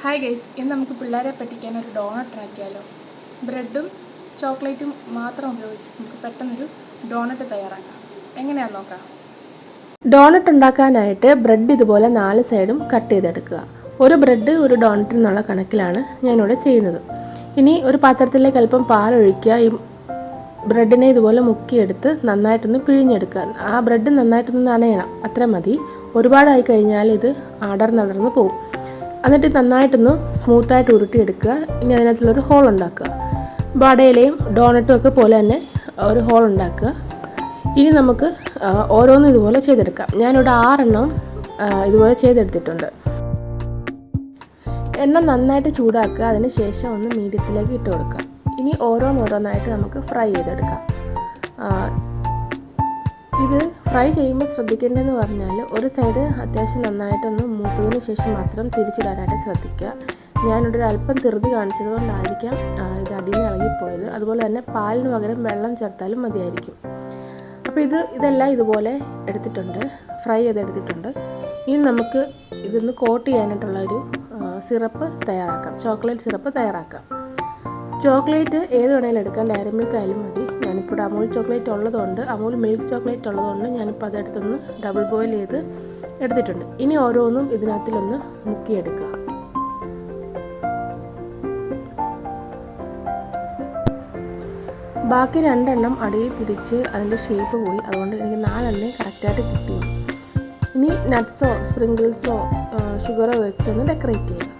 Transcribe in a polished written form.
Hi guys, ഇന്ന് നമുക്ക് പിള്ളേരെ പറ്റിക്കാൻ ഒരു ഡോണറ്റ് ആക്കിയാലോ. ബ്രെഡും ചോക്ലേറ്റും മാത്രം ഉപയോഗിച്ച് നമുക്ക് പെട്ടെന്നൊരു ഡോണറ്റ് തയ്യാറാക്കാം. എങ്ങനെയാണെന്ന് നോക്കാം. ഡോണറ്റ് ഉണ്ടാക്കാനായിട്ട് ബ്രെഡ് ഇതുപോലെ 4 സൈഡും കട്ട് ചെയ്തെടുക്കുക. ഒരു ബ്രെഡ് ഒരു ഡോണറ്റ് എന്നുള്ള കണക്കിലാണ് ഞാനിവിടെ ചെയ്യുന്നത്. ഇനി ഒരു പാത്രത്തിലേക്ക് അല്പം പാലൊഴിക്കുക. ഈ ബ്രെഡിനെ ഇതുപോലെ മുക്കിയെടുത്ത് നന്നായിട്ടൊന്ന് പിഴിഞ്ഞെടുക്കുക. ആ ബ്രെഡ് നന്നായിട്ടൊന്ന് നനയണം, അത്ര മതി. ഒരുപാടായി കഴിഞ്ഞാൽ ഇത് അടർന്നടർന്ന് പോകും. എന്നിട്ട് നന്നായിട്ടൊന്ന് സ്മൂത്തായിട്ട് ഉരുട്ടിയെടുക്കുക. ഇനി അതിനകത്തുള്ളൊരു ഹോൾ ഉണ്ടാക്കുക. വടയിലയും ഡോണറ്റും ഒക്കെ പോലെ തന്നെ ഒരു ഹോൾ ഉണ്ടാക്കുക. ഇനി നമുക്ക് ഓരോന്നും ഇതുപോലെ ചെയ്തെടുക്കാം. ഞാനിവിടെ 6 എണ്ണം ഇതുപോലെ ചെയ്തെടുത്തിട്ടുണ്ട്. എണ്ണ നന്നായിട്ട് ചൂടാക്കുക. അതിന് ശേഷം ഒന്ന് മീഡിയത്തിലേക്ക് ഇട്ട് കൊടുക്കുക. ഇനി ഓരോന്നായിട്ട് നമുക്ക് ഫ്രൈ ചെയ്തെടുക്കാം. ഇത് ഫ്രൈ ചെയ്യുമ്പോൾ ശ്രദ്ധിക്കേണ്ടതെന്ന് പറഞ്ഞാൽ ഒരു സൈഡ് അത്യാവശ്യം നന്നായിട്ടൊന്ന് മൂത്തതിന് ശേഷം മാത്രം തിരിച്ചിടാനായിട്ട് ശ്രദ്ധിക്കുക. ഞാനിവിടെ അല്പം ധൃതി കാണിച്ചത് കൊണ്ടായിരിക്കാം ഇത് അടിയിൽ നിന്ന് ഇളകിപ്പോയത്. അതുപോലെ തന്നെ പാലിന് പകരം വെള്ളം ചേർത്താലും മതിയായിരിക്കും. അപ്പോൾ ഇതെല്ലാം ഇതുപോലെ എടുത്തിട്ടുണ്ട്, ഫ്രൈ ചെയ്തെടുത്തിട്ടുണ്ട്. ഇനി നമുക്ക് ഇതൊന്ന് കോട്ട് ചെയ്യാനായിട്ടുള്ളൊരു സിറപ്പ് തയ്യാറാക്കാം. ചോക്ലേറ്റ് സിറപ്പ് തയ്യാറാക്കാം. ചോക്ലേറ്റ് ഏത് വേണമെങ്കിലും എടുക്കാം. ഡയറി മിൽക്ക് ആയാലും മതി. ഞാനിപ്പോൾ അമൂൽ ചോക്ലേറ്റ് ഉള്ളതുകൊണ്ട്, അമൂൽ മിൽക്ക് ചോക്ലേറ്റ് ഉള്ളതുകൊണ്ട് ഞാനിപ്പോൾ അതെടുത്തൊന്ന് ഡബിൾ ബോയിൽ ചെയ്ത് എടുത്തിട്ടുണ്ട്. ഇനി ഓരോന്നും ഇതിനകത്തിലൊന്ന് മുക്കിയെടുക്കുക. ബാക്കി 2 എണ്ണം അടിയിൽ പിടിച്ച് അതിൻ്റെ ഷേപ്പ് പോയി. അതുകൊണ്ട് എനിക്ക് 4 എണ്ണം കറക്റ്റായിട്ട് കിട്ടി. ഇനി നട്ട്സോ സ്പ്രിങ്കിൾസോ ഷുഗറോ വെച്ചൊന്ന് ഡെക്കറേറ്റ് ചെയ്യുക.